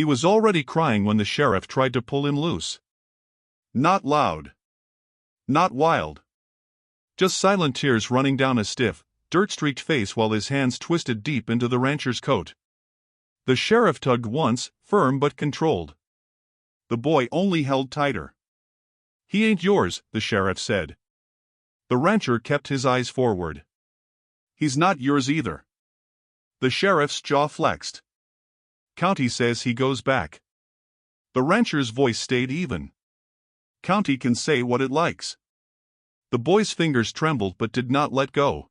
He was already crying when the sheriff tried to pull him loose. Not loud. Not wild. Just silent tears running down a stiff, dirt-streaked face while his hands twisted deep into the rancher's coat. The sheriff tugged once, firm but controlled. The boy only held tighter. "He ain't yours," the sheriff said. The rancher kept his eyes forward. "He's not yours either." The sheriff's jaw flexed. "County says he goes back." The rancher's voice stayed even. "County can say what it likes." The boy's fingers trembled but did not let go.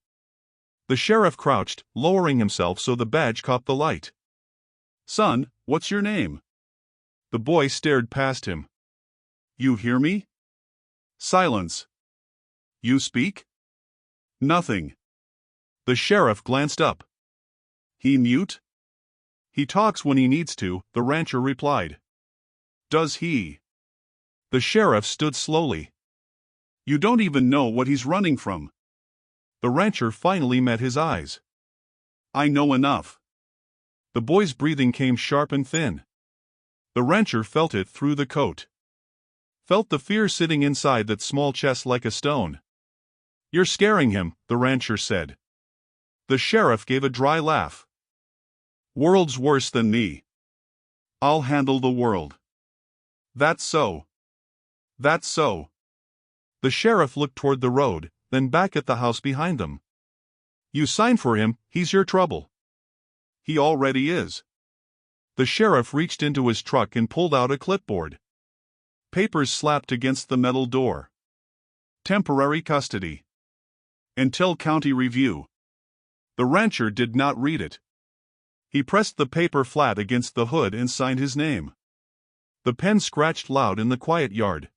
The sheriff crouched, lowering himself so the badge caught the light. "Son, what's your name?" The boy stared past him. "You hear me?" Silence. "You speak?" "Nothing." The sheriff glanced up. "He mute?" "He talks when he needs to," the rancher replied. "Does he?" The sheriff stood slowly. "You don't even know what he's running from." The rancher finally met his eyes. "I know enough." The boy's breathing came sharp and thin. The rancher felt it through the coat. Felt the fear sitting inside that small chest like a stone. "You're scaring him," the rancher said. The sheriff gave a dry laugh. "World's worse than me. I'll handle the world." "That's so." "That's so." The sheriff looked toward the road, then back at the house behind them. "You sign for him, he's your trouble." "He already is." The sheriff reached into his truck and pulled out a clipboard. Papers slapped against the metal door. "Temporary custody. Until county review." The rancher did not read it. He pressed the paper flat against the hood and signed his name. The pen scratched loud in the quiet yard.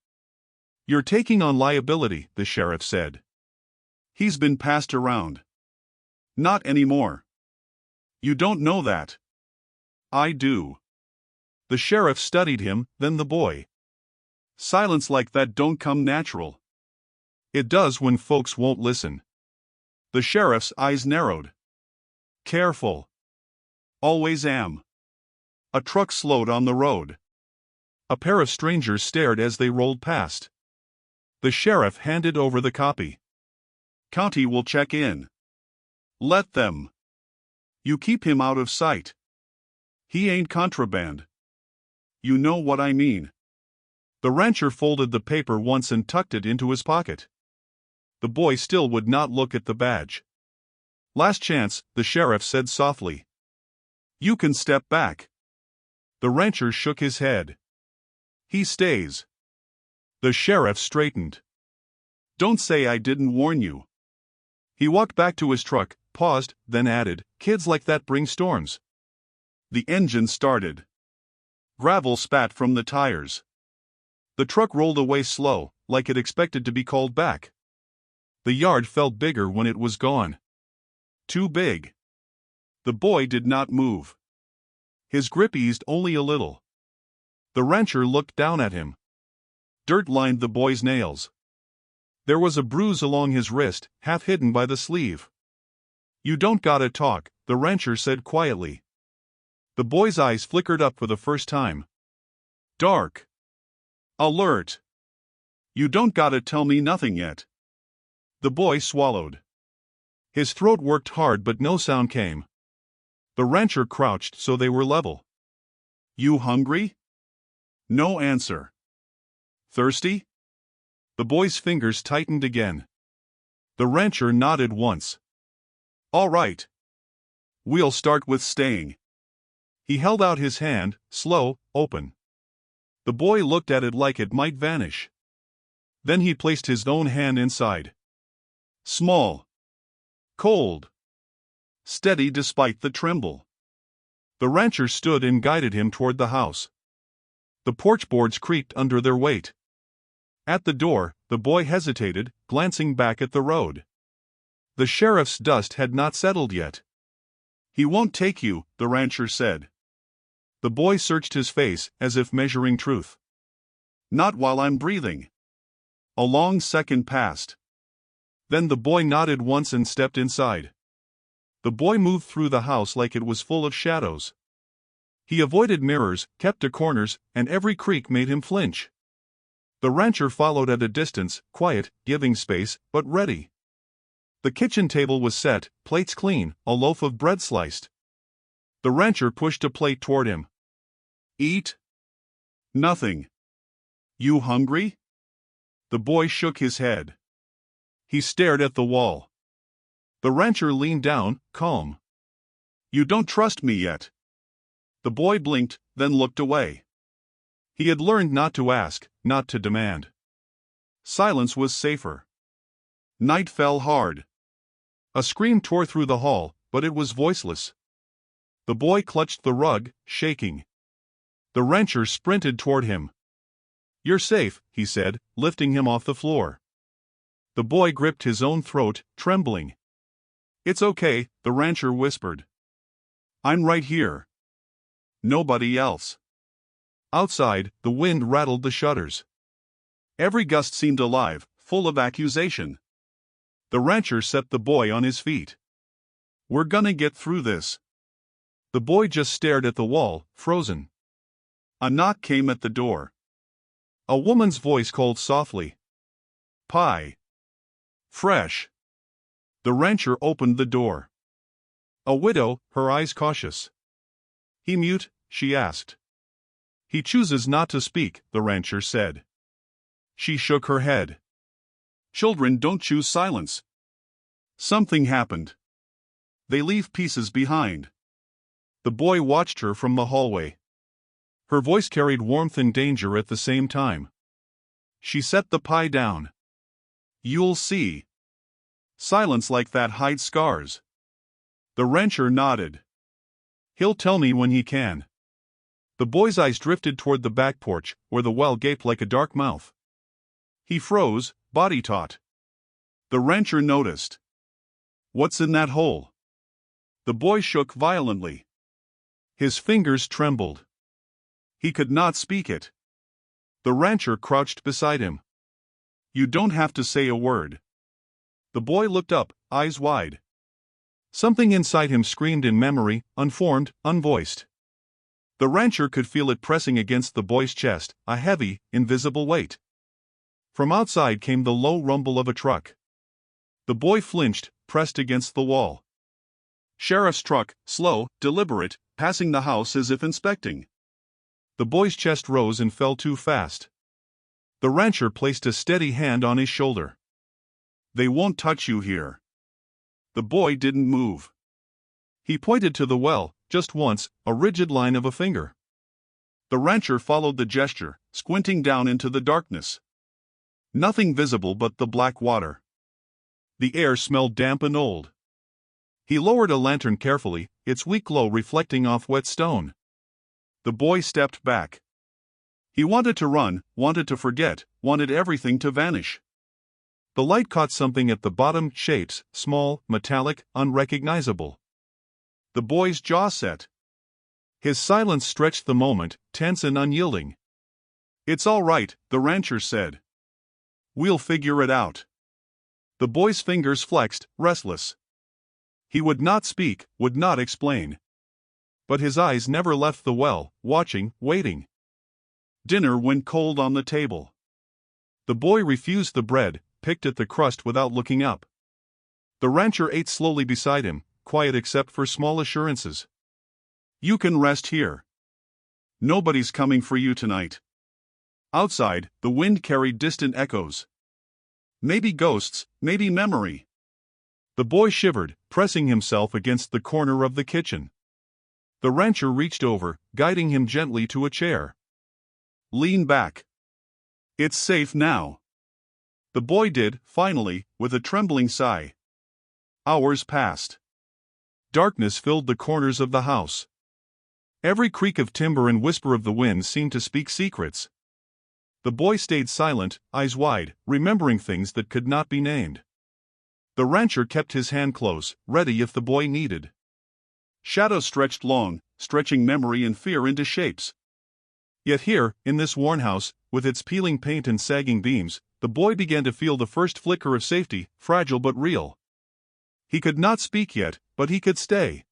"You're taking on liability," the sheriff said. "He's been passed around." "Not anymore." "You don't know that." "I do." The sheriff studied him, then the boy. "Silence like that don't come natural." "It does when folks won't listen." The sheriff's eyes narrowed. "Careful." "Always am." A truck slowed on the road. A pair of strangers stared as they rolled past. The sheriff handed over the copy. "County will check in." "Let them." "You keep him out of sight." "He ain't contraband." "You know what I mean." The rancher folded the paper once and tucked it into his pocket. The boy still would not look at the badge. "Last chance," the sheriff said softly. "You can step back." The rancher shook his head. "He stays." The sheriff straightened. "Don't say I didn't warn you." He walked back to his truck, paused, then added, "Kids like that bring storms." The engine started. Gravel spat from the tires. The truck rolled away slow, like it expected to be called back. The yard felt bigger when it was gone. Too big. The boy did not move. His grip eased only a little. The rancher looked down at him. Dirt lined the boy's nails. There was a bruise along his wrist, half hidden by the sleeve. "You don't gotta talk," the rancher said quietly. The boy's eyes flickered up for the first time. Dark. Alert. "You don't gotta tell me nothing yet." The boy swallowed. His throat worked hard but no sound came. The rancher crouched so they were level. "You hungry?" No answer. "Thirsty?" The boy's fingers tightened again. The rancher nodded once. "All right. We'll start with staying." He held out his hand, slow, open. The boy looked at it like it might vanish. Then he placed his own hand inside. Small. Cold. Steady despite the tremble. The rancher stood and guided him toward the house. The porch boards creaked under their weight. At the door, the boy hesitated, glancing back at the road. The sheriff's dust had not settled yet. "He won't take you," the rancher said. The boy searched his face, as if measuring truth. "Not while I'm breathing." A long second passed. Then the boy nodded once and stepped inside. The boy moved through the house like it was full of shadows. He avoided mirrors, kept to corners, and every creak made him flinch. The rancher followed at a distance, quiet, giving space, but ready. The kitchen table was set, plates clean, a loaf of bread sliced. The rancher pushed a plate toward him. "Eat?" "Nothing." "You hungry?" The boy shook his head. He stared at the wall. The rancher leaned down, calm. "You don't trust me yet." The boy blinked, then looked away. He had learned not to ask, not to demand. Silence was safer. Night fell hard. A scream tore through the hall, but it was voiceless. The boy clutched the rug, shaking. The rancher sprinted toward him. "You're safe," he said, lifting him off the floor. The boy gripped his own throat, trembling. "It's okay," the rancher whispered. "I'm right here. Nobody else." Outside, the wind rattled the shutters. Every gust seemed alive, full of accusation. The rancher set the boy on his feet. "We're gonna get through this." The boy just stared at the wall, frozen. A knock came at the door. A woman's voice called softly. "Pie. Fresh." The rancher opened the door. A widow, her eyes cautious. "He mute?" she asked. "He chooses not to speak," the rancher said. She shook her head. "Children don't choose silence." Something happened. "They leave pieces behind." The boy watched her from the hallway. Her voice carried warmth and danger at the same time. She set the pie down. "You'll see. Silence like that hides scars." The rancher nodded. "He'll tell me when he can." The boy's eyes drifted toward the back porch, where the well gaped like a dark mouth. He froze, body taut. The rancher noticed. "What's in that hole?" The boy shook violently. His fingers trembled. He could not speak it. The rancher crouched beside him. "You don't have to say a word." The boy looked up, eyes wide. Something inside him screamed in memory, unformed, unvoiced. The rancher could feel it pressing against the boy's chest, a heavy, invisible weight. From outside came the low rumble of a truck. The boy flinched, pressed against the wall. Sheriff's truck, slow, deliberate, passing the house as if inspecting. The boy's chest rose and fell too fast. The rancher placed a steady hand on his shoulder. "They won't touch you here." The boy didn't move. He pointed to the well, just once, a rigid line of a finger. The rancher followed the gesture, squinting down into the darkness. Nothing visible but the black water. The air smelled damp and old. He lowered a lantern carefully, its weak glow reflecting off wet stone. The boy stepped back. He wanted to run, wanted to forget, wanted everything to vanish. The light caught something at the bottom, shapes, small, metallic, unrecognizable. The boy's jaw set. His silence stretched the moment, tense and unyielding. "It's all right," the rancher said. "We'll figure it out." The boy's fingers flexed, restless. He would not speak, would not explain. But his eyes never left the well, watching, waiting. Dinner went cold on the table. The boy refused the bread, picked at the crust without looking up. The rancher ate slowly beside him, quiet except for small assurances. "You can rest here. Nobody's coming for you tonight." Outside, the wind carried distant echoes. Maybe ghosts, maybe memory. The boy shivered, pressing himself against the corner of the kitchen. The rancher reached over, guiding him gently to a chair. "Lean back. It's safe now." The boy did, finally, with a trembling sigh. Hours passed. Darkness filled the corners of the house. Every creak of timber and whisper of the wind seemed to speak secrets. The boy stayed silent, eyes wide, remembering things that could not be named. The rancher kept his hand close, ready if the boy needed. Shadows stretched long, stretching memory and fear into shapes. Yet here, in this worn house, with its peeling paint and sagging beams, the boy began to feel the first flicker of safety, fragile but real. He could not speak yet, but he could stay.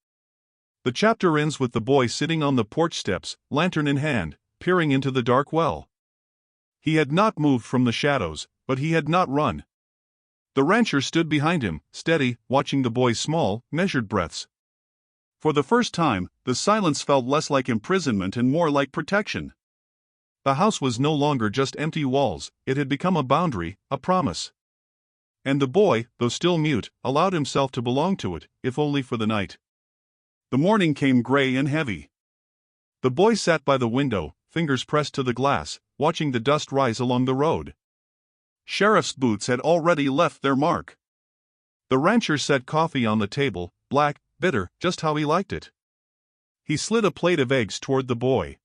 The chapter ends with the boy sitting on the porch steps, lantern in hand, peering into the dark well. He had not moved from the shadows, but he had not run. The rancher stood behind him, steady, watching the boy's small, measured breaths. For the first time, the silence felt less like imprisonment and more like protection. The house was no longer just empty walls, it had become a boundary, a promise. And the boy, though still mute, allowed himself to belong to it, if only for the night. The morning came gray and heavy. The boy sat by the window, fingers pressed to the glass, watching the dust rise along the road. Sheriff's boots had already left their mark. The rancher set coffee on the table, black, bitter, just how he liked it. He slid a plate of eggs toward the boy.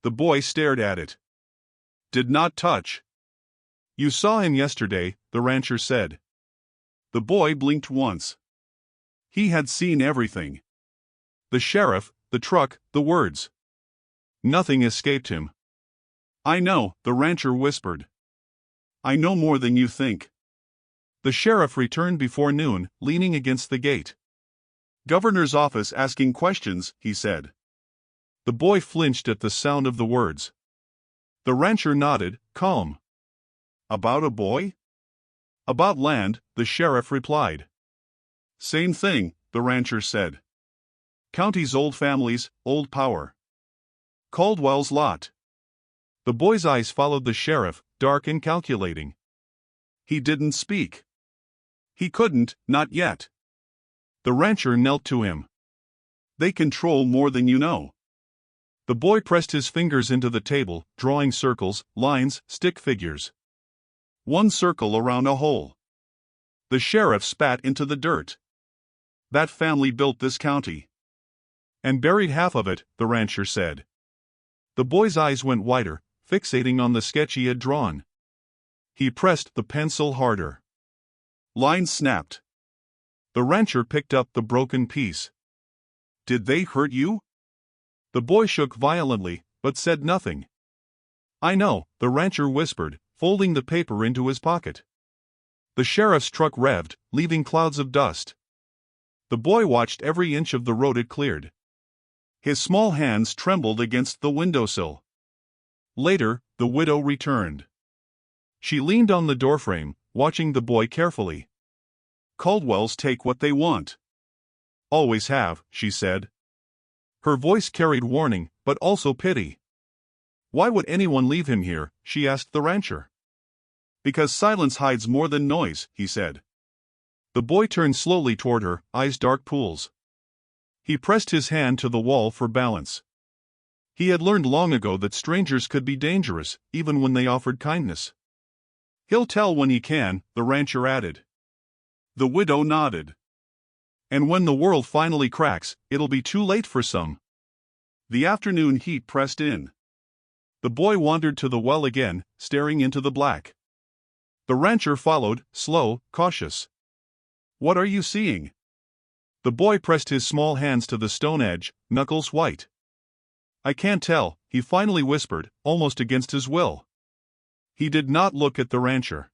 The boy stared at it. Did not touch. You saw him yesterday, the rancher said. The boy blinked once. He had seen everything. The sheriff, the truck, the words. Nothing escaped him. I know, the rancher whispered. I know more than you think. The sheriff returned before noon, leaning against the gate. Governor's office asking questions, he said. The boy flinched at the sound of the words. The rancher nodded, calm. About a boy? About land, the sheriff replied. Same thing, the rancher said. County's old families, old power. Caldwell's lot. The boy's eyes followed the sheriff, dark and calculating. He didn't speak. He couldn't, not yet. The rancher knelt to him. They control more than you know. The boy pressed his fingers into the table, drawing circles, lines, stick figures. One circle around a hole. The sheriff spat into the dirt. That family built this county. And buried half of it, the rancher said. The boy's eyes went wider, fixating on the sketch he had drawn. He pressed the pencil harder. Lines snapped. The rancher picked up the broken piece. Did they hurt you? The boy shook violently, but said nothing. I know, the rancher whispered, folding the paper into his pocket. The sheriff's truck revved, leaving clouds of dust. The boy watched every inch of the road it cleared. His small hands trembled against the windowsill. Later, the widow returned. She leaned on the doorframe, watching the boy carefully. Caldwells take what they want. Always have, she said. Her voice carried warning, but also pity. Why would anyone leave him here, she asked the rancher. Because silence hides more than noise, he said. The boy turned slowly toward her, eyes dark pools. He pressed his hand to the wall for balance. He had learned long ago that strangers could be dangerous, even when they offered kindness. He'll tell when he can, the rancher added. The widow nodded. And when the world finally cracks, it'll be too late for some. The afternoon heat pressed in. The boy wandered to the well again, staring into the black. The rancher followed, slow, cautious. What are you seeing? The boy pressed his small hands to the stone edge, knuckles white. I can't tell, he finally whispered, almost against his will. He did not look at the rancher.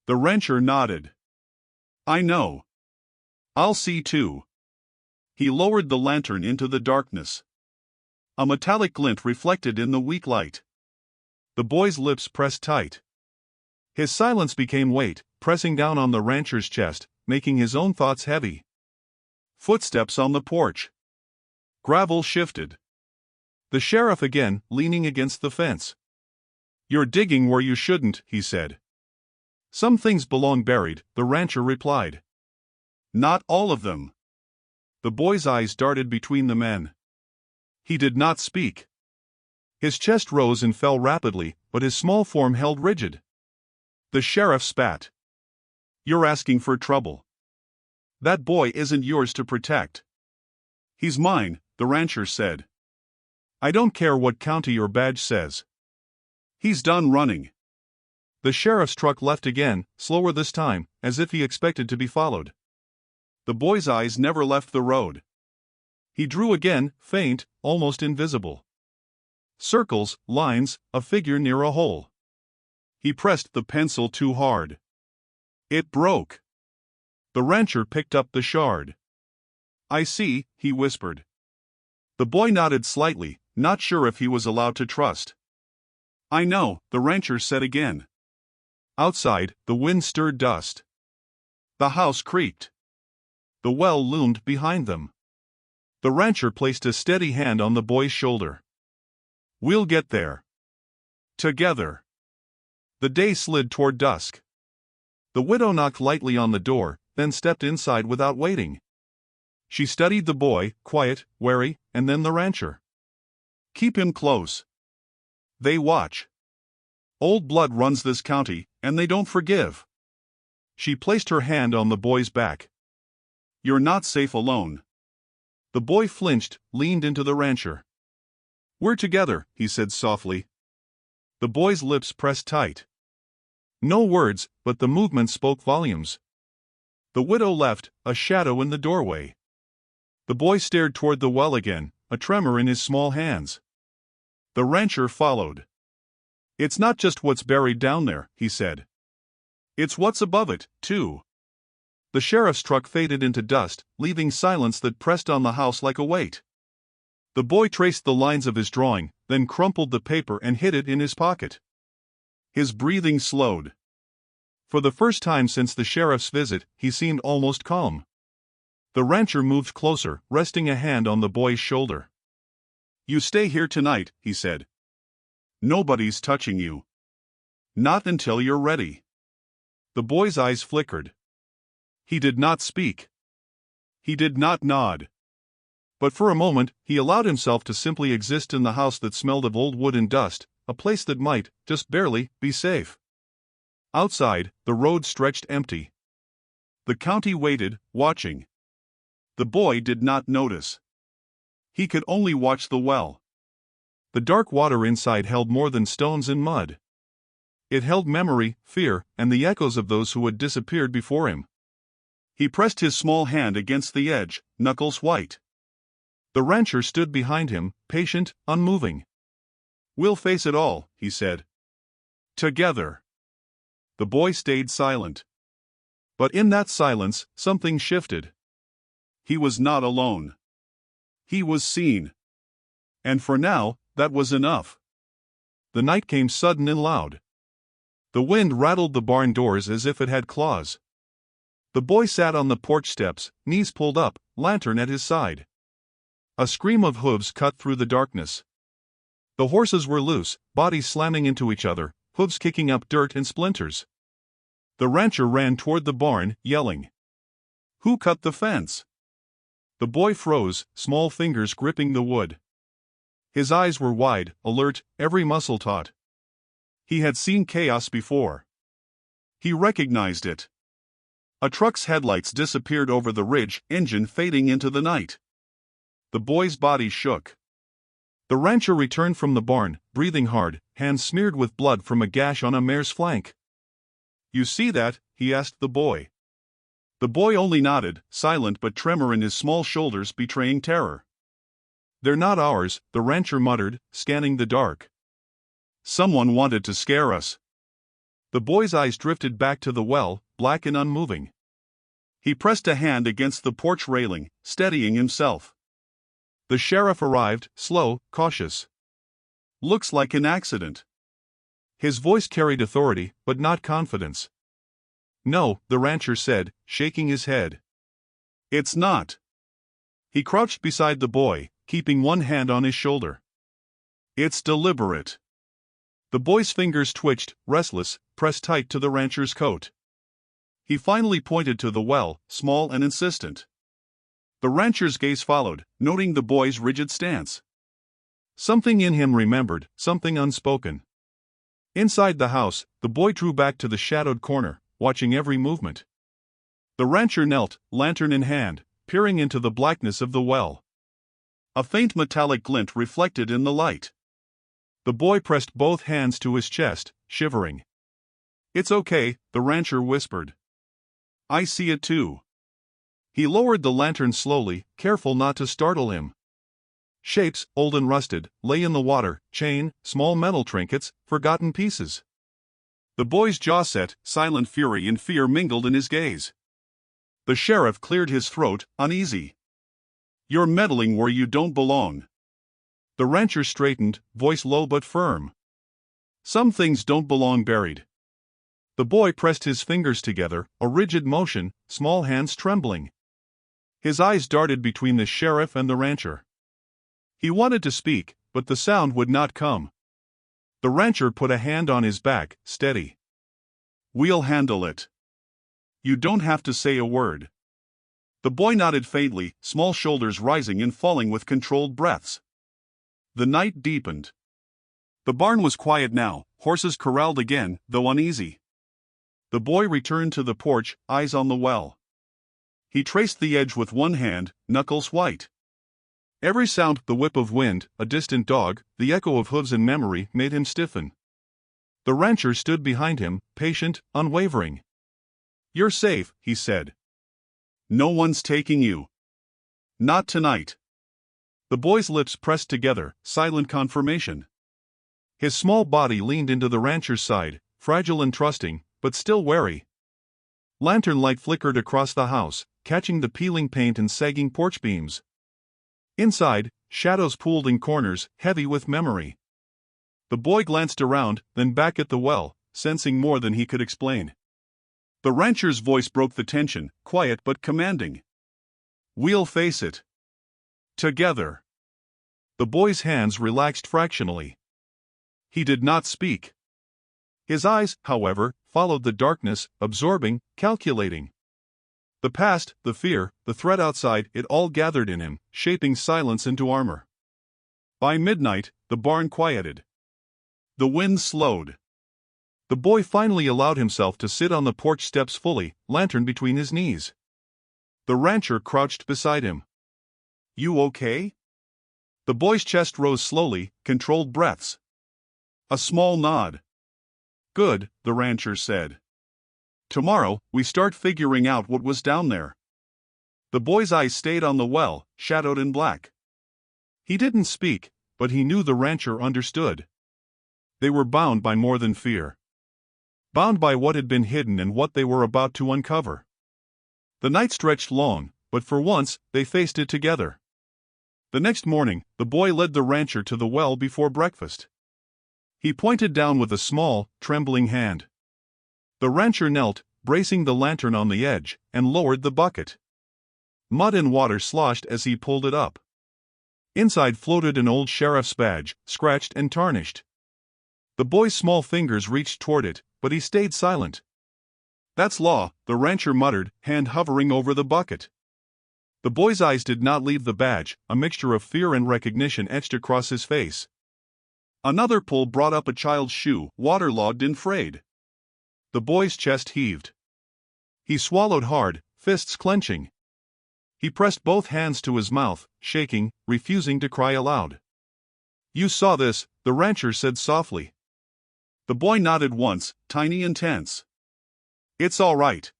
The rancher nodded. I know. I'll see too. He lowered the lantern into the darkness. A metallic glint reflected in the weak light. The boy's lips pressed tight. His silence became weight, pressing down on the rancher's chest, making his own thoughts heavy. Footsteps on the porch. Gravel shifted. The sheriff again, leaning against the fence. You're digging where you shouldn't, he said. Some things belong buried, the rancher replied. Not all of them. The boy's eyes darted between the men. He did not speak. His chest rose and fell rapidly, but his small form held rigid. The sheriff spat. You're asking for trouble. That boy isn't yours to protect. He's mine, the rancher said. I don't care what county or badge says. He's done running. The sheriff's truck left again, slower this time, as if he expected to be followed. The boy's eyes never left the road. He drew again, faint, almost invisible. Circles, lines, a figure near a hole. He pressed the pencil too hard. It broke. The rancher picked up the shard. I see, he whispered. The boy nodded slightly, not sure if he was allowed to trust. I know, the rancher said again. Outside, the wind stirred dust. The house creaked. The well loomed behind them. The rancher placed a steady hand on the boy's shoulder. We'll get there. Together. The day slid toward dusk. The widow knocked lightly on the door, then stepped inside without waiting. She studied the boy, quiet, wary, and then the rancher. Keep him close. They watch. Old blood runs this county, and they don't forgive. She placed her hand on the boy's back. You're not safe alone. The boy flinched, leaned into the rancher. We're together, he said softly. The boy's lips pressed tight. No words, but the movement spoke volumes. The widow left, a shadow in the doorway. The boy stared toward the well again, a tremor in his small hands. The rancher followed. It's not just what's buried down there, he said. It's what's above it, too. The sheriff's truck faded into dust, leaving silence that pressed on the house like a weight. The boy traced the lines of his drawing, then crumpled the paper and hid it in his pocket. His breathing slowed. For the first time since the sheriff's visit, he seemed almost calm. The rancher moved closer, resting a hand on the boy's shoulder. You stay here tonight, he said. Nobody's touching you. Not until you're ready. The boy's eyes flickered. He did not speak. He did not nod. But for a moment, he allowed himself to simply exist in the house that smelled of old wood and dust, a place that might, just barely, be safe. Outside, the road stretched empty. The county waited, watching. The boy did not notice. He could only watch the well. The dark water inside held more than stones and mud. It held memory, fear, and the echoes of those who had disappeared before him. He pressed his small hand against the edge, knuckles white. The rancher stood behind him, patient, unmoving. We'll face it all, he said. Together. The boy stayed silent. But in that silence, something shifted. He was not alone. He was seen. And for now, that was enough. The night came sudden and loud. The wind rattled the barn doors as if it had claws. The boy sat on the porch steps, knees pulled up, lantern at his side. A scream of hooves cut through the darkness. The horses were loose, bodies slamming into each other, hooves kicking up dirt and splinters. The rancher ran toward the barn, yelling. Who cut the fence? The boy froze, small fingers gripping the wood. His eyes were wide, alert, every muscle taut. He had seen chaos before. He recognized it. A truck's headlights disappeared over the ridge, engine fading into the night. The boy's body shook. The rancher returned from the barn, breathing hard, hands smeared with blood from a gash on a mare's flank. You see that? He asked the boy. The boy only nodded, silent but tremor in his small shoulders betraying terror. They're not ours, the rancher muttered, scanning the dark. Someone wanted to scare us. The boy's eyes drifted back to the well, black and unmoving. He pressed a hand against the porch railing, steadying himself. The sheriff arrived, slow, cautious. Looks like an accident. His voice carried authority, but not confidence. No, the rancher said, shaking his head. It's not. He crouched beside the boy, keeping one hand on his shoulder. It's deliberate. The boy's fingers twitched, restless, pressed tight to the rancher's coat. He finally pointed to the well, small and insistent. The rancher's gaze followed, noting the boy's rigid stance. Something in him remembered, something unspoken. Inside the house, the boy drew back to the shadowed corner, watching every movement. The rancher knelt, lantern in hand, peering into the blackness of the well. A faint metallic glint reflected in the light. The boy pressed both hands to his chest, shivering. It's okay, the rancher whispered. I see it too. He lowered the lantern slowly, careful not to startle him. Shapes, old and rusted, lay in the water, chain, small metal trinkets, forgotten pieces. The boy's jaw set, silent fury and fear mingled in his gaze. The sheriff cleared his throat, uneasy. You're meddling where you don't belong. The rancher straightened, voice low but firm. Some things don't belong buried. The boy pressed his fingers together, a rigid motion, small hands trembling. His eyes darted between the sheriff and the rancher. He wanted to speak, but the sound would not come. The rancher put a hand on his back, steady. We'll handle it. You don't have to say a word. The boy nodded faintly, small shoulders rising and falling with controlled breaths. The night deepened. The barn was quiet now, horses corralled again, though uneasy. The boy returned to the porch, eyes on the well. He traced the edge with one hand, knuckles white. Every sound, the whip of wind, a distant dog, the echo of hooves in memory, made him stiffen. The rancher stood behind him, patient, unwavering. You're safe, he said. No one's taking you. Not tonight. The boy's lips pressed together, silent confirmation. His small body leaned into the rancher's side, fragile and trusting, but still wary. Lantern light flickered across the house, catching the peeling paint and sagging porch beams. Inside, shadows pooled in corners, heavy with memory. The boy glanced around, then back at the well, sensing more than he could explain. The rancher's voice broke the tension, quiet but commanding. We'll face it. Together. The boy's hands relaxed fractionally. He did not speak. His eyes, however, followed the darkness, absorbing, calculating. The past, the fear, the threat outside, it all gathered in him, shaping silence into armor. By midnight, the barn quieted. The wind slowed. The boy finally allowed himself to sit on the porch steps fully, lantern between his knees. The rancher crouched beside him. You okay? The boy's chest rose slowly, controlled breaths. A small nod. Good, the rancher said. Tomorrow, we start figuring out what was down there. The boy's eyes stayed on the well, shadowed in black. He didn't speak, but he knew the rancher understood. They were bound by more than fear. Bound by what had been hidden and what they were about to uncover. The night stretched long, but for once, they faced it together. The next morning, the boy led the rancher to the well before breakfast. He pointed down with a small, trembling hand. The rancher knelt, bracing the lantern on the edge, and lowered the bucket. Mud and water sloshed as he pulled it up. Inside floated an old sheriff's badge, scratched and tarnished. The boy's small fingers reached toward it, but he stayed silent. That's law, the rancher muttered, hand hovering over the bucket. The boy's eyes did not leave the badge, a mixture of fear and recognition etched across his face. Another pull brought up a child's shoe, waterlogged and frayed. The boy's chest heaved. He swallowed hard, fists clenching. He pressed both hands to his mouth, shaking, refusing to cry aloud. You saw this, the rancher said softly. The boy nodded once, tiny and tense. It's all right.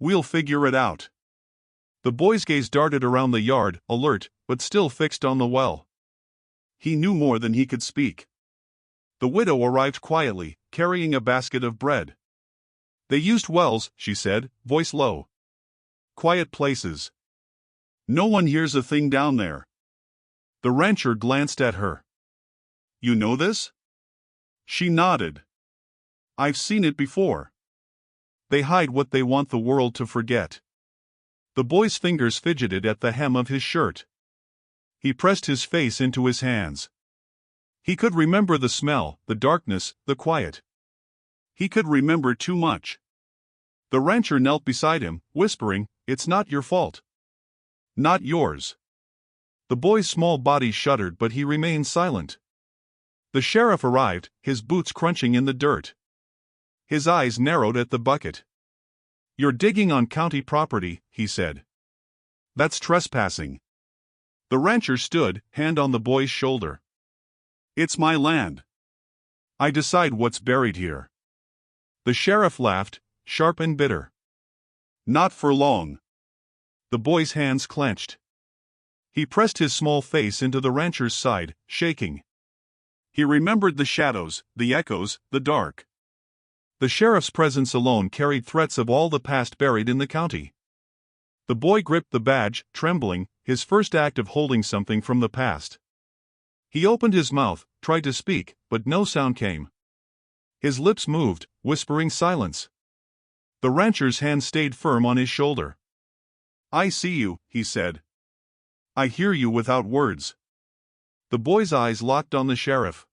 We'll figure it out. The boy's gaze darted around the yard, alert, but still fixed on the well. He knew more than he could speak. The widow arrived quietly, carrying a basket of bread. They used wells, she said, voice low. Quiet places. No one hears a thing down there. The rancher glanced at her. You know this? She nodded. I've seen it before. They hide what they want the world to forget. The boy's fingers fidgeted at the hem of his shirt. He pressed his face into his hands. He could remember the smell, the darkness, the quiet. He could remember too much. The rancher knelt beside him, whispering, It's not your fault. Not yours. The boy's small body shuddered, but he remained silent. The sheriff arrived, his boots crunching in the dirt. His eyes narrowed at the bucket. You're digging on county property, he said. That's trespassing. The rancher stood, hand on the boy's shoulder. It's my land. I decide what's buried here. The sheriff laughed, sharp and bitter. Not for long. The boy's hands clenched. He pressed his small face into the rancher's side, shaking. He remembered the shadows, the echoes, the dark. The sheriff's presence alone carried threats of all the past buried in the county. The boy gripped the badge, trembling, his first act of holding something from the past. He opened his mouth, tried to speak, but no sound came. His lips moved, whispering silence. The rancher's hand stayed firm on his shoulder. "I see you," he said. "I hear you without words." The boy's eyes locked on the sheriff.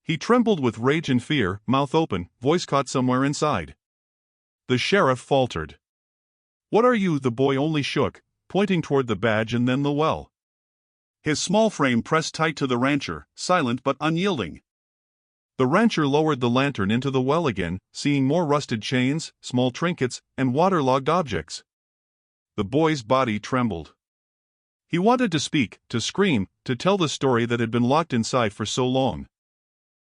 He trembled with rage and fear, mouth open, voice caught somewhere inside. The sheriff faltered. "What are you?" The boy only shook, pointing toward the badge and then the well. His small frame pressed tight to the rancher, silent but unyielding. The rancher lowered the lantern into the well again, seeing more rusted chains, small trinkets, and waterlogged objects. The boy's body trembled. He wanted to speak, to scream, to tell the story that had been locked inside for so long.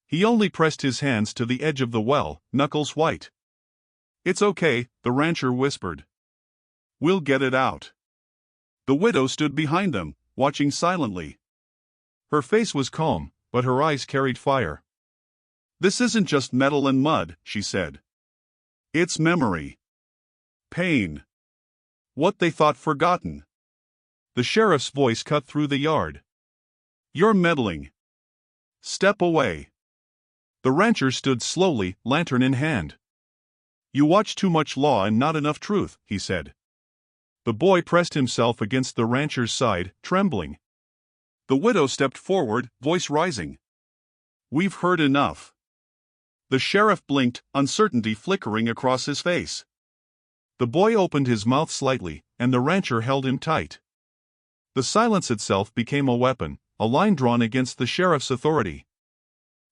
He only pressed his hands to the edge of the well, knuckles white. "It's okay," the rancher whispered. "We'll get it out." The widow stood behind them, watching silently. Her face was calm, but her eyes carried fire. "This isn't just metal and mud," she said. "It's memory. Pain. What they thought forgotten." The sheriff's voice cut through the yard. "You're meddling. Step away." The rancher stood slowly, lantern in hand. "You watch too much law and not enough truth," he said. The boy pressed himself against the rancher's side, trembling. The widow stepped forward, voice rising. "We've heard enough." The sheriff blinked, uncertainty flickering across his face. The boy opened his mouth slightly, and the rancher held him tight. The silence itself became a weapon, a line drawn against the sheriff's authority.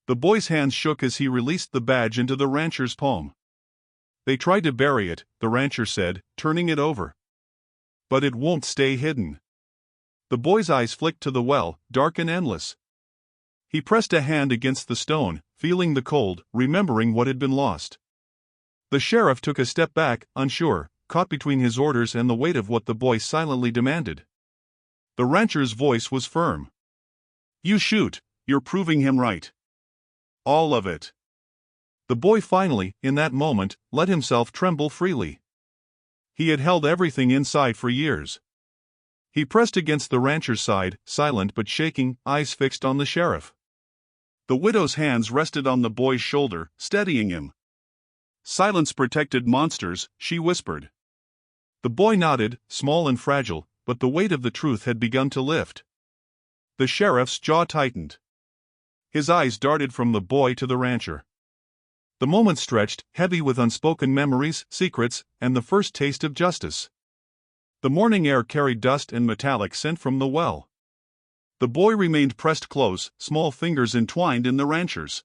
The boy's hands shook as he released the badge into the rancher's palm. "They tried to bury it," the rancher said, turning it over. "But it won't stay hidden." The boy's eyes flicked to the well, dark and endless. He pressed a hand against the stone, feeling the cold, remembering what had been lost. The sheriff took a step back, unsure, caught between his orders and the weight of what the boy silently demanded. The rancher's voice was firm. "You shoot, you're proving him right. All of it." The boy finally, in that moment, let himself tremble freely. He had held everything inside for years. He pressed against the rancher's side, silent but shaking, eyes fixed on the sheriff. The widow's hands rested on the boy's shoulder, steadying him. "Silence protected monsters," she whispered. The boy nodded, small and fragile, but the weight of the truth had begun to lift. The sheriff's jaw tightened. His eyes darted from the boy to the rancher. The moment stretched, heavy with unspoken memories, secrets, and the first taste of justice. The morning air carried dust and metallic scent from the well. The boy remained pressed close, small fingers entwined in the rancher's.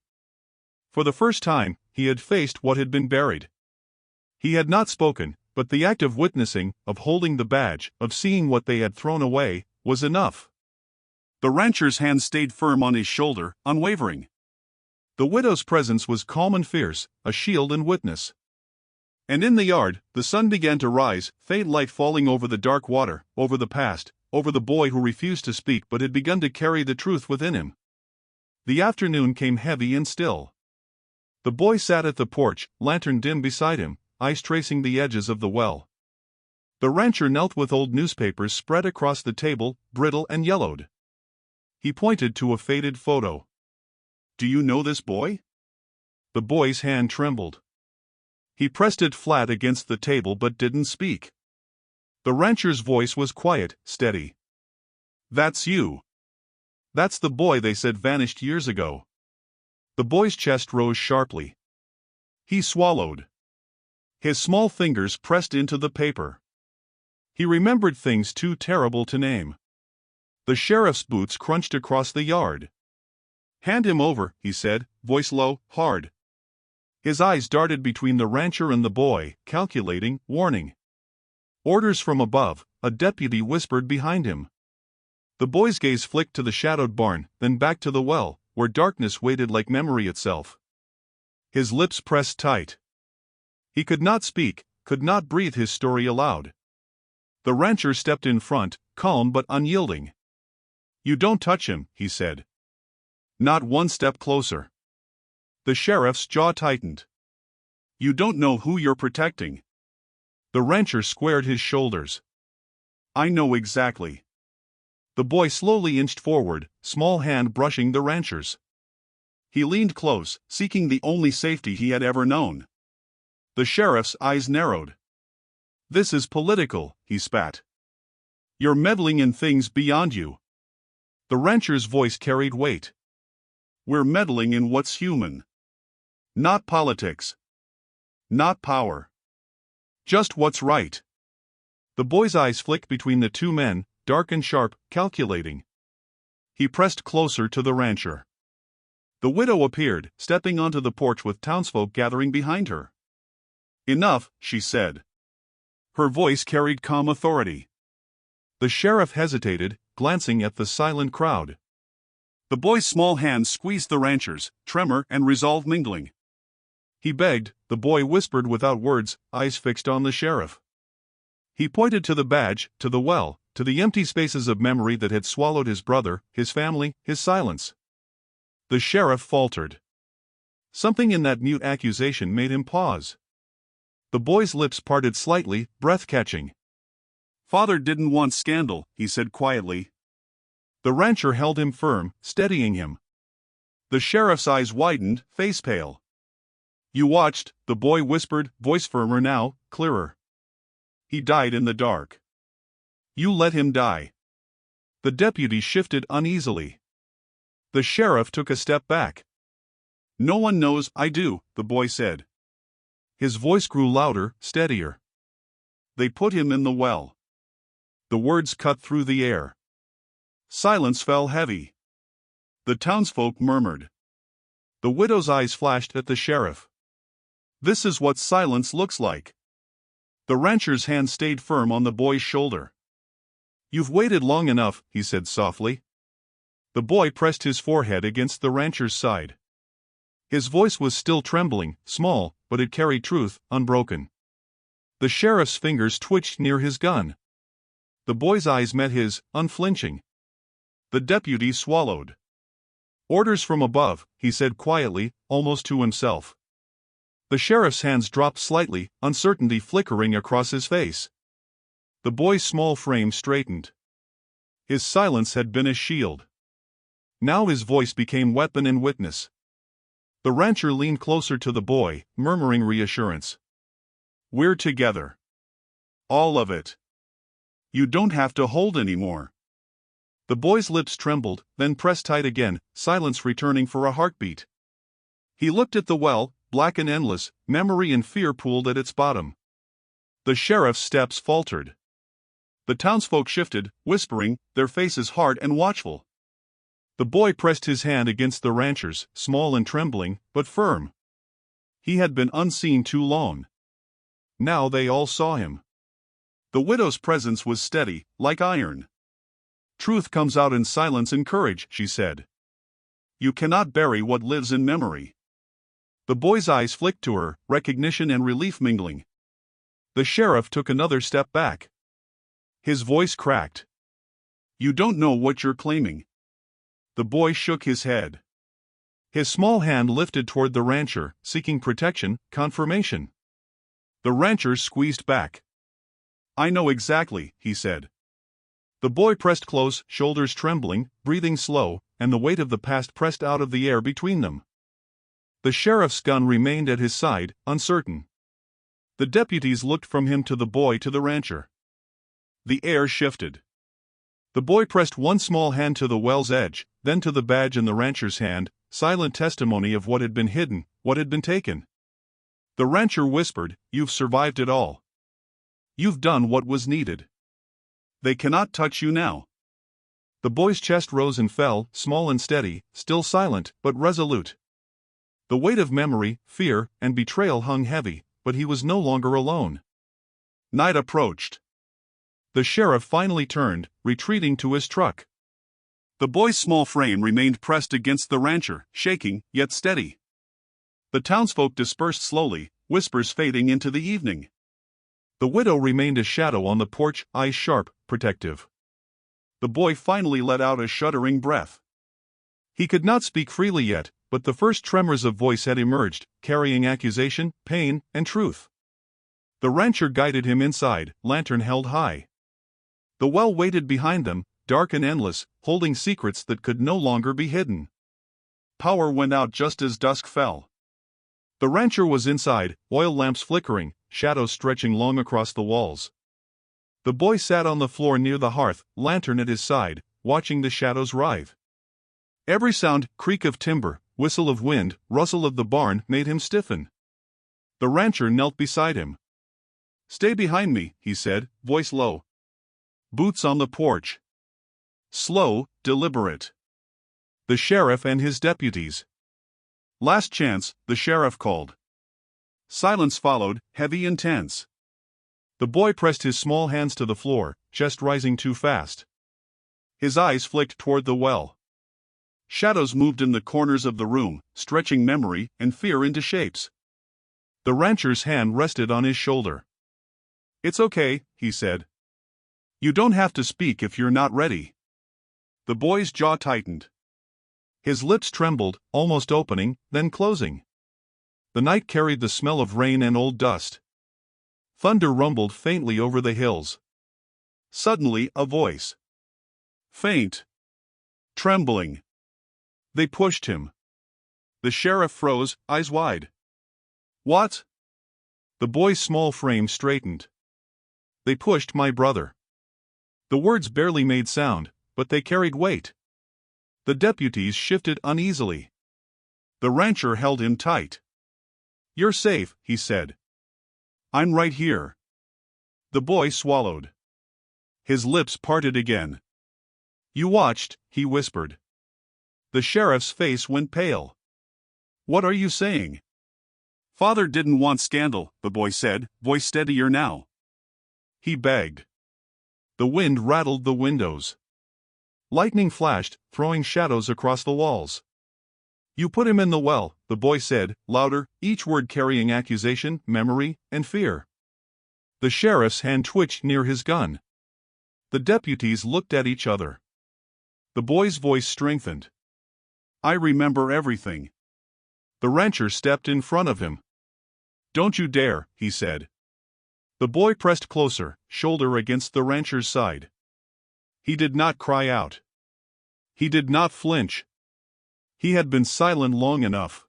For the first time, he had faced what had been buried. He had not spoken, but the act of witnessing, of holding the badge, of seeing what they had thrown away, was enough. The rancher's hand stayed firm on his shoulder, unwavering. The widow's presence was calm and fierce, a shield and witness. And in the yard, the sun began to rise, faint light falling over the dark water, over the past, over the boy who refused to speak but had begun to carry the truth within him. The afternoon came heavy and still. The boy sat at the porch, lantern dim beside him, eyes tracing the edges of the well. The rancher knelt with old newspapers spread across the table, brittle and yellowed. He pointed to a faded photo. "Do you know this boy?" The boy's hand trembled. He pressed it flat against the table but didn't speak. The rancher's voice was quiet, steady. "That's you." "That's the boy they said vanished years ago." The boy's chest rose sharply. He swallowed. His small fingers pressed into the paper. He remembered things too terrible to name. The sheriff's boots crunched across the yard. "Hand him over," he said, voice low, hard. His eyes darted between the rancher and the boy, calculating, warning. "Orders from above," a deputy whispered behind him. The boy's gaze flicked to the shadowed barn, then back to the well, where darkness waited like memory itself. His lips pressed tight. He could not speak, could not breathe his story aloud. The rancher stepped in front, calm but unyielding. "You don't touch him," he said. "Not one step closer." The sheriff's jaw tightened. "You don't know who you're protecting." The rancher squared his shoulders. "I know exactly." The boy slowly inched forward, small hand brushing the rancher's. He leaned close, seeking the only safety he had ever known. The sheriff's eyes narrowed. "This is political," he spat. "You're meddling in things beyond you." The rancher's voice carried weight. "We're meddling in what's human. Not politics. Not power. Just what's right." The boy's eyes flicked between the two men, dark and sharp, calculating. He pressed closer to the rancher. The widow appeared, stepping onto the porch with townsfolk gathering behind her. "Enough," she said. Her voice carried calm authority. The sheriff hesitated, glancing at the silent crowd. The boy's small hand squeezed the rancher's, tremor and resolve mingling. "He begged," the boy whispered without words, eyes fixed on the sheriff. He pointed to the badge, to the well, to the empty spaces of memory that had swallowed his brother, his family, his silence. The sheriff faltered. Something in that mute accusation made him pause. The boy's lips parted slightly, breath-catching. "Father didn't want scandal," he said quietly. The rancher held him firm, steadying him. The sheriff's eyes widened, face pale. "You watched," the boy whispered, voice firmer now, clearer. "He died in the dark. You let him die." The deputy shifted uneasily. The sheriff took a step back. "No one knows I do," the boy said. His voice grew louder, steadier. "They put him in the well." The words cut through the air. Silence fell heavy. The townsfolk murmured. The widow's eyes flashed at the sheriff. "This is what silence looks like." The rancher's hand stayed firm on the boy's shoulder. "You've waited long enough," he said softly. The boy pressed his forehead against the rancher's side. His voice was still trembling, small, but it carried truth, unbroken. The sheriff's fingers twitched near his gun. The boy's eyes met his, unflinching. The deputy swallowed. "Orders from above," he said quietly, almost to himself. The sheriff's hands dropped slightly, uncertainty flickering across his face. The boy's small frame straightened. His silence had been a shield. Now his voice became weapon and witness. The rancher leaned closer to the boy, murmuring reassurance. "We're together. All of it. You don't have to hold anymore." The boy's lips trembled, then pressed tight again, silence returning for a heartbeat. He looked at the well, black and endless, memory and fear pooled at its bottom. The sheriff's steps faltered. The townsfolk shifted, whispering, their faces hard and watchful. The boy pressed his hand against the rancher's, small and trembling, but firm. He had been unseen too long. Now they all saw him. The widow's presence was steady, like iron. "Truth comes out in silence and courage," she said. "You cannot bury what lives in memory." The boy's eyes flicked to her, recognition and relief mingling. The sheriff took another step back. His voice cracked. "You don't know what you're claiming." The boy shook his head. His small hand lifted toward the rancher, seeking protection, confirmation. The rancher squeezed back. "I know exactly," he said. The boy pressed close, shoulders trembling, breathing slow, and the weight of the past pressed out of the air between them. The sheriff's gun remained at his side, uncertain. The deputies looked from him to the boy to the rancher. The air shifted. The boy pressed one small hand to the well's edge, then to the badge in the rancher's hand, silent testimony of what had been hidden, what had been taken. The rancher whispered, "You've survived it all. You've done what was needed. They cannot touch you now." The boy's chest rose and fell, small and steady, still silent, but resolute. The weight of memory, fear, and betrayal hung heavy, but he was no longer alone. Night approached. The sheriff finally turned, retreating to his truck. The boy's small frame remained pressed against the rancher, shaking, yet steady. The townsfolk dispersed slowly, whispers fading into the evening. The widow remained a shadow on the porch, eyes sharp, protective. The boy finally let out a shuddering breath. He could not speak freely yet, but the first tremors of voice had emerged, carrying accusation, pain, and truth. The rancher guided him inside, lantern held high. The well waited behind them, dark and endless, holding secrets that could no longer be hidden. Power went out just as dusk fell. The rancher was inside, oil lamps flickering, shadows stretching long across the walls. The boy sat on the floor near the hearth, lantern at his side, watching the shadows writhe. Every sound, creak of timber, whistle of wind, rustle of the barn, made him stiffen. The rancher knelt beside him. "Stay behind me," he said, voice low. Boots on the porch. Slow, deliberate. The sheriff and his deputies. "Last chance," the sheriff called. Silence followed, heavy and tense. The boy pressed his small hands to the floor, chest rising too fast. His eyes flicked toward the well. Shadows moved in the corners of the room, stretching memory and fear into shapes. The rancher's hand rested on his shoulder. "It's okay," he said. "You don't have to speak if you're not ready." The boy's jaw tightened. His lips trembled, almost opening, then closing. The night carried the smell of rain and old dust. Thunder rumbled faintly over the hills. Suddenly, a voice. Faint. Trembling. They pushed him. The sheriff froze, eyes wide. "What?" The boy's small frame straightened. "They pushed my brother." The words barely made sound, but they carried weight. The deputies shifted uneasily. The rancher held him tight. "You're safe," he said. "I'm right here." The boy swallowed. His lips parted again. "You watched," he whispered. The sheriff's face went pale. "What are you saying?" "Father didn't want scandal," the boy said, voice steadier now. He begged. The wind rattled the windows. Lightning flashed, throwing shadows across the walls. "You put him in the well," the boy said, louder, each word carrying accusation, memory, and fear. The sheriff's hand twitched near his gun. The deputies looked at each other. The boy's voice strengthened. "I remember everything." The rancher stepped in front of him. "Don't you dare," he said. The boy pressed closer, shoulder against the rancher's side. He did not cry out. He did not flinch. He had been silent long enough.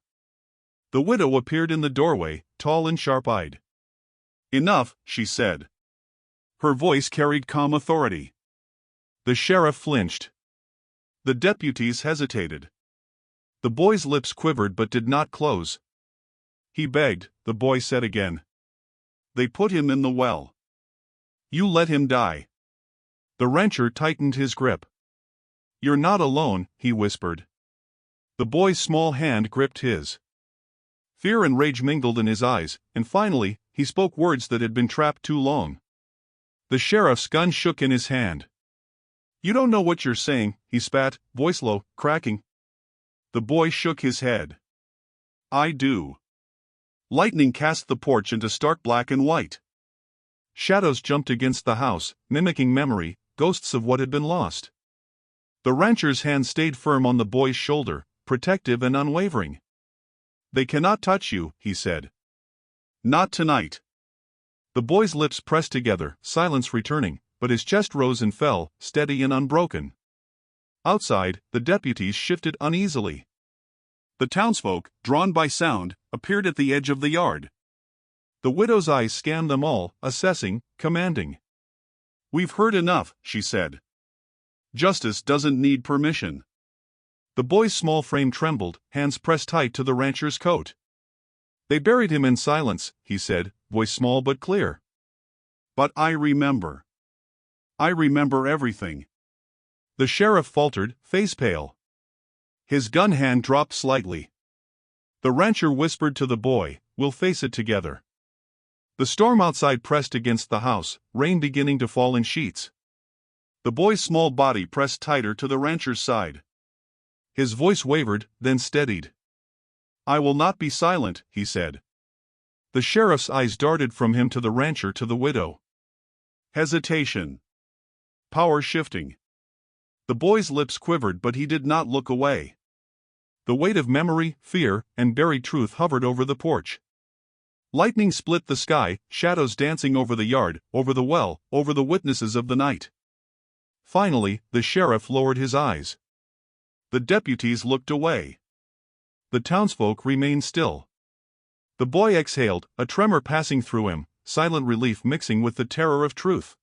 The widow appeared in the doorway, tall and sharp-eyed. "Enough," she said. Her voice carried calm authority. The sheriff flinched. The deputies hesitated. The boy's lips quivered but did not close. "He begged," the boy said again. "They put him in the well. You let him die." The rancher tightened his grip. "You're not alone," he whispered. The boy's small hand gripped his. Fear and rage mingled in his eyes, and finally, he spoke words that had been trapped too long. The sheriff's gun shook in his hand. "You don't know what you're saying," he spat, voice low, cracking. The boy shook his head. "I do." Lightning cast the porch into stark black and white. Shadows jumped against the house, mimicking memory, ghosts of what had been lost. The rancher's hand stayed firm on the boy's shoulder, protective and unwavering. "They cannot touch you," he said. "Not tonight." The boy's lips pressed together, silence returning, but his chest rose and fell, steady and unbroken. Outside, the deputies shifted uneasily. The townsfolk, drawn by sound, appeared at the edge of the yard. The widow's eyes scanned them all, assessing, commanding. "We've heard enough," she said. "Justice doesn't need permission." The boy's small frame trembled, hands pressed tight to the rancher's coat. "They buried him in silence," he said, voice small but clear. "But I remember. I remember everything." The sheriff faltered, face pale. His gun hand dropped slightly. The rancher whispered to the boy, "We'll face it together." The storm outside pressed against the house, rain beginning to fall in sheets. The boy's small body pressed tighter to the rancher's side. His voice wavered, then steadied. "I will not be silent," he said. The sheriff's eyes darted from him to the rancher to the widow. Hesitation. Power shifting. The boy's lips quivered but he did not look away. The weight of memory, fear, and buried truth hovered over the porch. Lightning split the sky, shadows dancing over the yard, over the well, over the witnesses of the night. Finally, the sheriff lowered his eyes. The deputies looked away. The townsfolk remained still. The boy exhaled, a tremor passing through him, silent relief mixing with the terror of truth.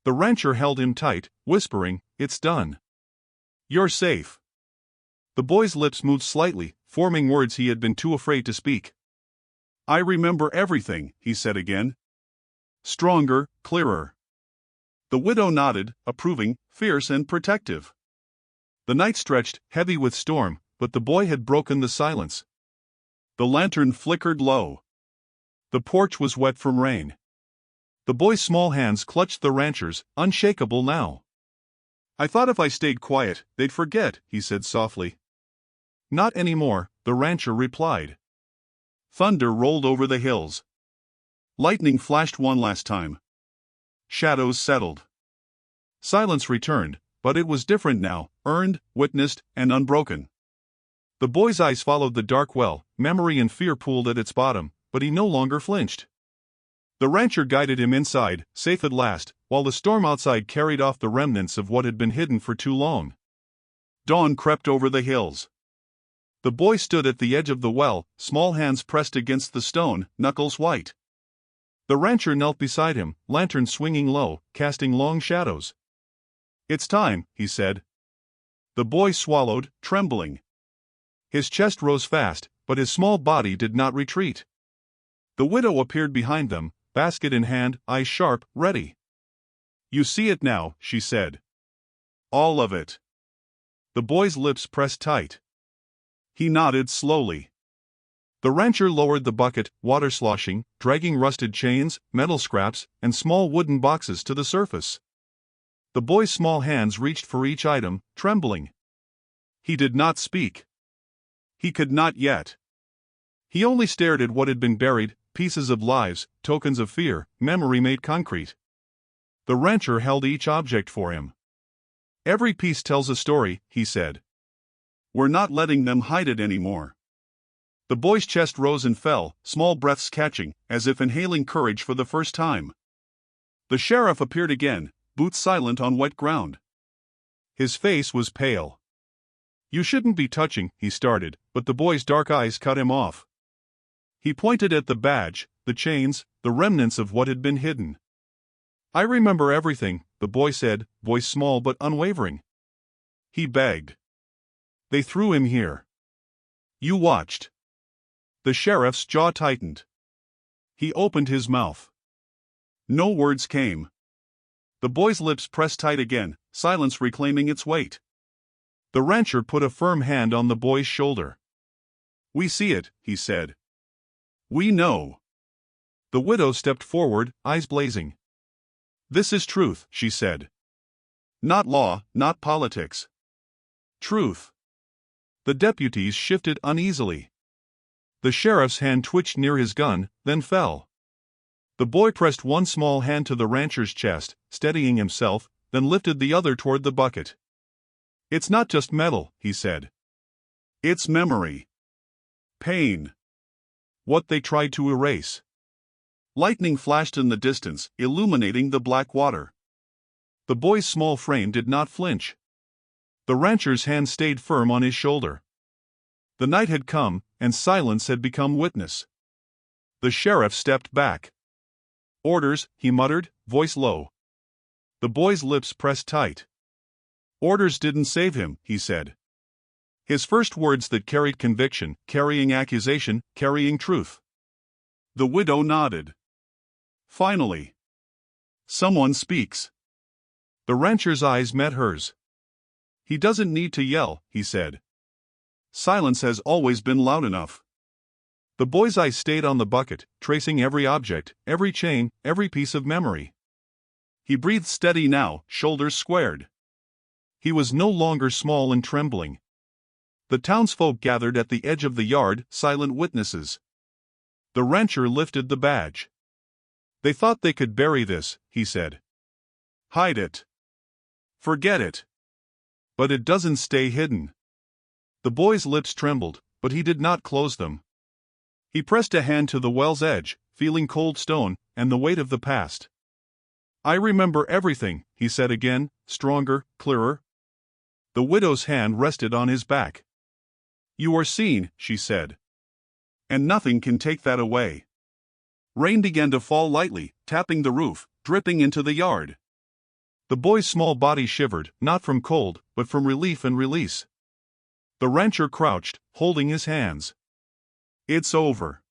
The rancher held him tight, whispering, "It's done. You're safe." The boy's lips moved slightly, forming words he had been too afraid to speak. "I remember everything," he said again. Stronger, clearer. The widow nodded, approving, fierce and protective. The night stretched, heavy with storm, but the boy had broken the silence. The lantern flickered low. The porch was wet from rain. The boy's small hands clutched the rancher's, unshakable now. "I thought if I stayed quiet, they'd forget," he said softly. "Not anymore," the rancher replied. Thunder rolled over the hills. Lightning flashed one last time. Shadows settled. Silence returned, but it was different now, earned, witnessed, and unbroken. The boy's eyes followed the dark well, memory and fear pooled at its bottom, but he no longer flinched. The rancher guided him inside, safe at last, while the storm outside carried off the remnants of what had been hidden for too long. Dawn crept over the hills. The boy stood at the edge of the well, small hands pressed against the stone, knuckles white. The rancher knelt beside him, lantern swinging low, casting long shadows. "It's time," he said. The boy swallowed, trembling. His chest rose fast, but his small body did not retreat. The widow appeared behind them, basket in hand, eyes sharp, ready. "You see it now," she said. "All of it." The boy's lips pressed tight. He nodded slowly. The rancher lowered the bucket, water sloshing, dragging rusted chains, metal scraps, and small wooden boxes to the surface. The boy's small hands reached for each item, trembling. He did not speak. He could not yet. He only stared at what had been buried, pieces of lives, tokens of fear, memory made concrete. The rancher held each object for him. "Every piece tells a story," he said. "We're not letting them hide it anymore." The boy's chest rose and fell, small breaths catching, as if inhaling courage for the first time. The sheriff appeared again, boots silent on wet ground. His face was pale. "You shouldn't be touching," he started, but the boy's dark eyes cut him off. He pointed at the badge, the chains, the remnants of what had been hidden. "I remember everything," the boy said, voice small but unwavering. He begged. "They threw him here. You watched." The sheriff's jaw tightened. He opened his mouth. No words came. The boy's lips pressed tight again, silence reclaiming its weight. The rancher put a firm hand on the boy's shoulder. "We see it," he said. "We know." The widow stepped forward, eyes blazing. "This is truth," she said. "Not law, not politics. Truth." The deputies shifted uneasily. The sheriff's hand twitched near his gun, then fell. The boy pressed one small hand to the rancher's chest, steadying himself, then lifted the other toward the bucket. "It's not just metal," he said. "It's memory. Pain. What they tried to erase." Lightning flashed in the distance, illuminating the black water. The boy's small frame did not flinch. The rancher's hand stayed firm on his shoulder. The night had come, and silence had become witness. The sheriff stepped back. "Orders," he muttered, voice low. The boy's lips pressed tight. "Orders didn't save him," he said. His first words that carried conviction, carrying accusation, carrying truth. The widow nodded. "Finally. Someone speaks." The rancher's eyes met hers. "He doesn't need to yell," he said. "Silence has always been loud enough." The boy's eyes stayed on the bucket, tracing every object, every chain, every piece of memory. He breathed steady now, shoulders squared. He was no longer small and trembling. The townsfolk gathered at the edge of the yard, silent witnesses. The rancher lifted the badge. "They thought they could bury this," he said. "Hide it. Forget it. But it doesn't stay hidden." The boy's lips trembled, but he did not close them. He pressed a hand to the well's edge, feeling cold stone, and the weight of the past. "I remember everything," he said again, stronger, clearer. The widow's hand rested on his back. "You are seen," she said. "And nothing can take that away." Rain began to fall lightly, tapping the roof, dripping into the yard. The boy's small body shivered, not from cold, but from relief and release. The rancher crouched, holding his hands. "It's over.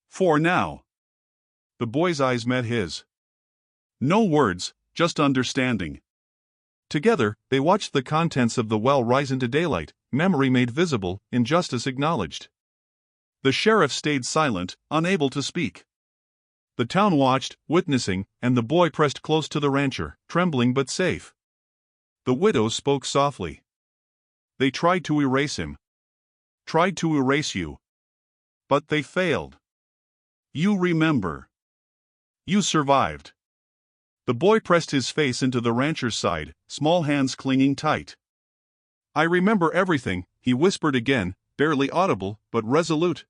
For now." The boy's eyes met his. No words, just understanding. Together, they watched the contents of the well rise into daylight, memory made visible, injustice acknowledged. The sheriff stayed silent, unable to speak. The town watched, witnessing, and the boy pressed close to the rancher, trembling but safe. The widow spoke softly. "They tried to erase him. Tried to erase you. But they failed. You remember. You survived." The boy pressed his face into the rancher's side, small hands clinging tight. "I remember everything," he whispered again, barely audible, but resolute.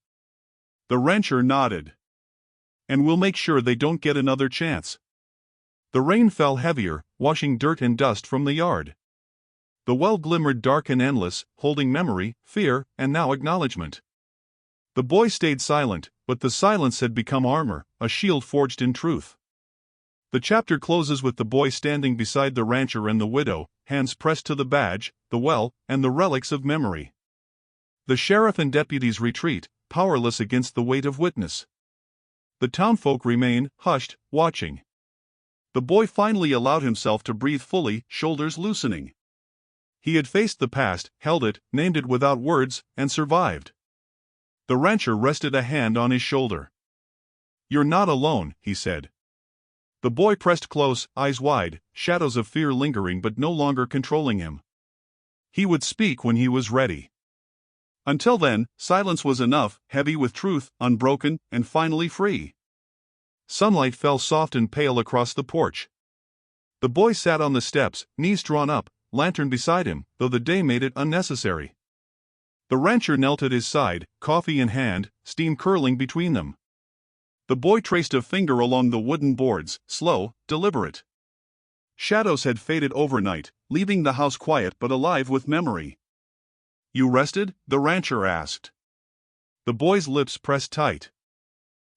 The rancher nodded. "And we'll make sure they don't get another chance." The rain fell heavier, washing dirt and dust from the yard. The well glimmered dark and endless, holding memory, fear, and now acknowledgement. The boy stayed silent, but the silence had become armor, a shield forged in truth. The chapter closes with the boy standing beside the rancher and the widow, hands pressed to the badge, the well, and the relics of memory. The sheriff and deputies retreat, powerless against the weight of witness. The townfolk remain, hushed, watching. The boy finally allowed himself to breathe fully, shoulders loosening. He had faced the past, held it, named it without words, and survived. The rancher rested a hand on his shoulder. "You're not alone," he said. The boy pressed close, eyes wide, shadows of fear lingering but no longer controlling him. He would speak when he was ready. Until then, silence was enough, heavy with truth, unbroken, and finally free. Sunlight fell soft and pale across the porch. The boy sat on the steps, knees drawn up, lantern beside him, though the day made it unnecessary. The rancher knelt at his side, coffee in hand, steam curling between them. The boy traced a finger along the wooden boards, slow, deliberate. Shadows had faded overnight, leaving the house quiet but alive with memory. "You rested?" the rancher asked. The boy's lips pressed tight.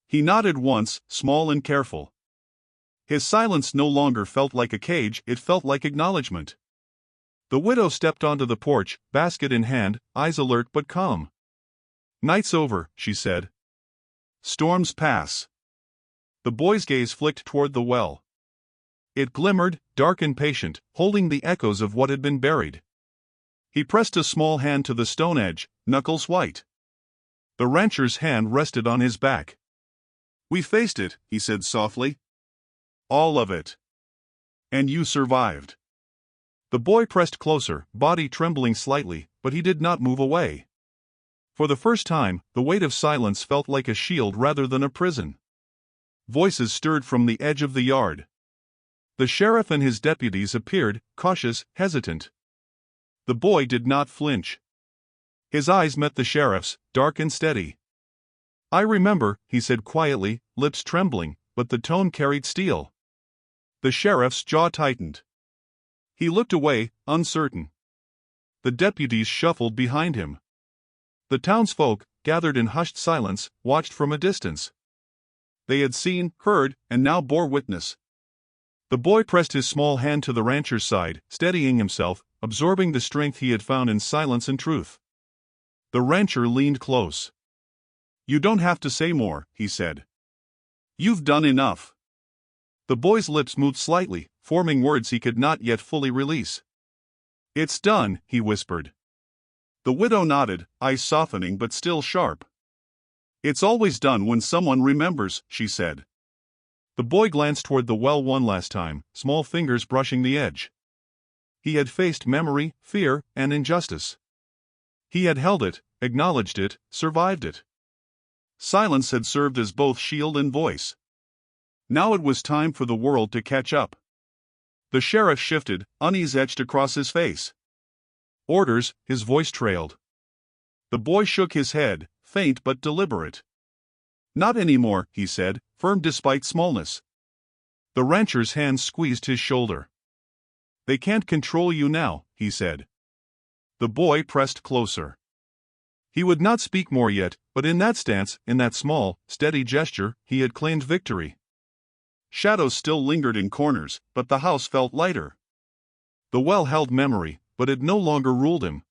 He nodded once, small and careful. His silence no longer felt like a cage, it felt like acknowledgement. The widow stepped onto the porch, basket in hand, eyes alert but calm. "Night's over," she said. "Storms pass." The boy's gaze flicked toward the well. It glimmered, dark and patient, holding the echoes of what had been buried. He pressed a small hand to the stone edge, knuckles white. The rancher's hand rested on his back. "We faced it," he said softly. "All of it. And you survived." The boy pressed closer, body trembling slightly, but he did not move away. For the first time, the weight of silence felt like a shield rather than a prison. Voices stirred from the edge of the yard. The sheriff and his deputies appeared, cautious, hesitant. The boy did not flinch. His eyes met the sheriff's, dark and steady. "I remember," he said quietly, lips trembling, but the tone carried steel. The sheriff's jaw tightened. He looked away, uncertain. The deputies shuffled behind him. The townsfolk, gathered in hushed silence, watched from a distance. They had seen, heard, and now bore witness. The boy pressed his small hand to the rancher's side, steadying himself, absorbing the strength he had found in silence and truth. The rancher leaned close. "You don't have to say more," he said. "You've done enough." The boy's lips moved slightly, forming words he could not yet fully release. "It's done," he whispered. The widow nodded, eyes softening but still sharp. "It's always done when someone remembers," she said. The boy glanced toward the well one last time, small fingers brushing the edge. He had faced memory, fear, and injustice. He had held it, acknowledged it, survived it. Silence had served as both shield and voice. Now it was time for the world to catch up. The sheriff shifted, unease etched across his face. "Orders," his voice trailed. The boy shook his head, faint but deliberate. "Not anymore," he said, firm despite smallness. The rancher's hand squeezed his shoulder. They can't control you now, he said. The boy pressed closer. He would not speak more yet, but in that stance, in that small, steady gesture, he had claimed victory. Shadows still lingered in corners, but the house felt lighter. The well held memory, but it no longer ruled him.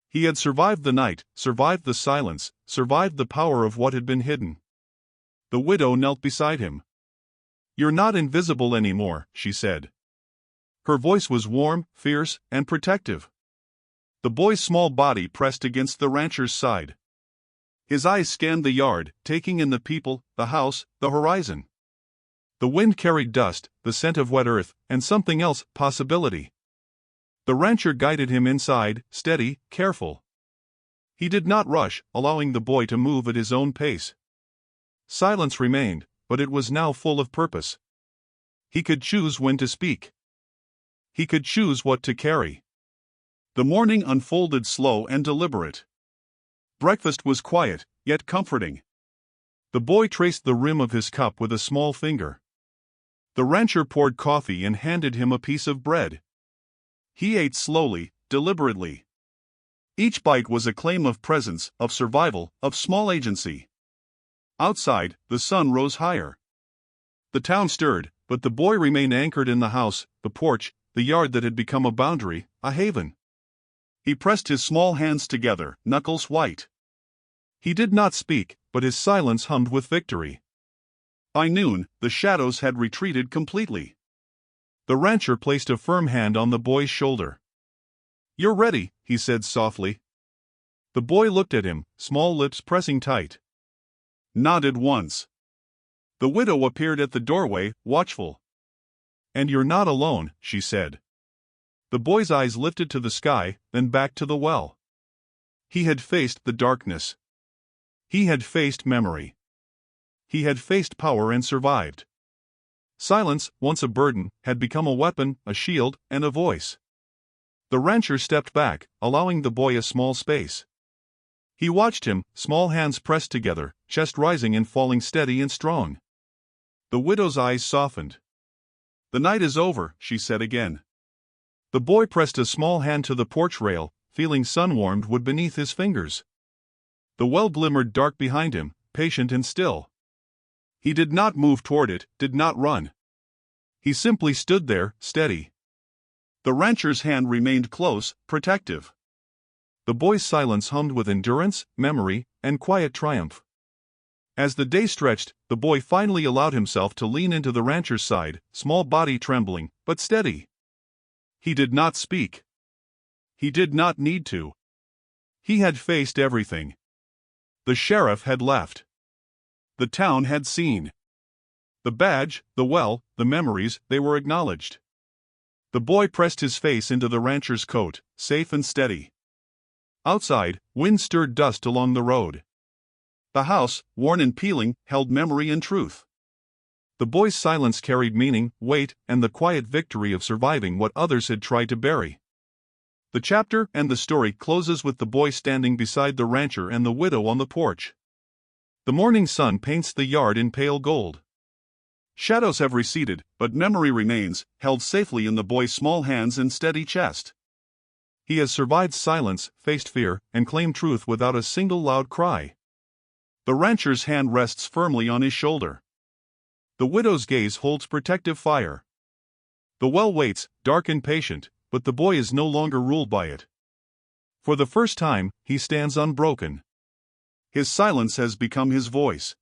He had survived the night, survived the silence, survived the power of what had been hidden. The widow knelt beside him. "You're not invisible anymore," she said. Her voice was warm, fierce, and protective. The boy's small body pressed against the rancher's side. His eyes scanned the yard, taking in the people, the house, the horizon. The wind carried dust, the scent of wet earth, and something else, possibility. The rancher guided him inside, steady, careful. He did not rush, allowing the boy to move at his own pace. Silence remained, but it was now full of purpose. He could choose when to speak. He could choose what to carry. The morning unfolded slow and deliberate. Breakfast was quiet, yet comforting. The boy traced the rim of his cup with a small finger. The rancher poured coffee and handed him a piece of bread. He ate slowly, deliberately. Each bite was a claim of presence, of survival, of small agency. Outside, the sun rose higher. The town stirred, but the boy remained anchored in the house, the porch, the yard that had become a boundary, a haven. He pressed his small hands together, knuckles white. He did not speak, but his silence hummed with victory. By noon, the shadows had retreated completely. The rancher placed a firm hand on the boy's shoulder. "You're ready," he said softly. The boy looked at him, small lips pressing tight. Nodded once. The widow appeared at the doorway, watchful. "And you're not alone," she said. The boy's eyes lifted to the sky, then back to the well. He had faced the darkness. He had faced memory. He had faced power and survived. Silence, once a burden, had become a weapon, a shield, and a voice. The rancher stepped back, allowing the boy a small space. He watched him, small hands pressed together, chest rising and falling steady and strong. The widow's eyes softened. "The night is over," she said again. The boy pressed a small hand to the porch rail, feeling sun-warmed wood beneath his fingers. The well glimmered dark behind him, patient and still. He did not move toward it, did not run. He simply stood there, steady. The rancher's hand remained close, protective. The boy's silence hummed with endurance, memory, and quiet triumph. As the day stretched, the boy finally allowed himself to lean into the rancher's side, small body trembling, but steady. He did not speak. He did not need to. He had faced everything. The sheriff had left. The town had seen. The badge, the well, the memories, they were acknowledged. The boy pressed his face into the rancher's coat, safe and steady. Outside, wind stirred dust along the road. The house, worn and peeling, held memory and truth. The boy's silence carried meaning, weight, and the quiet victory of surviving what others had tried to bury. The chapter and the story closes with the boy standing beside the rancher and the widow on the porch. The morning sun paints the yard in pale gold. Shadows have receded, but memory remains, held safely in the boy's small hands and steady chest. He has survived silence, faced fear, and claimed truth without a single loud cry. The rancher's hand rests firmly on his shoulder. The widow's gaze holds protective fire. The well waits, dark and patient, but the boy is no longer ruled by it. For the first time, he stands unbroken. His silence has become his voice.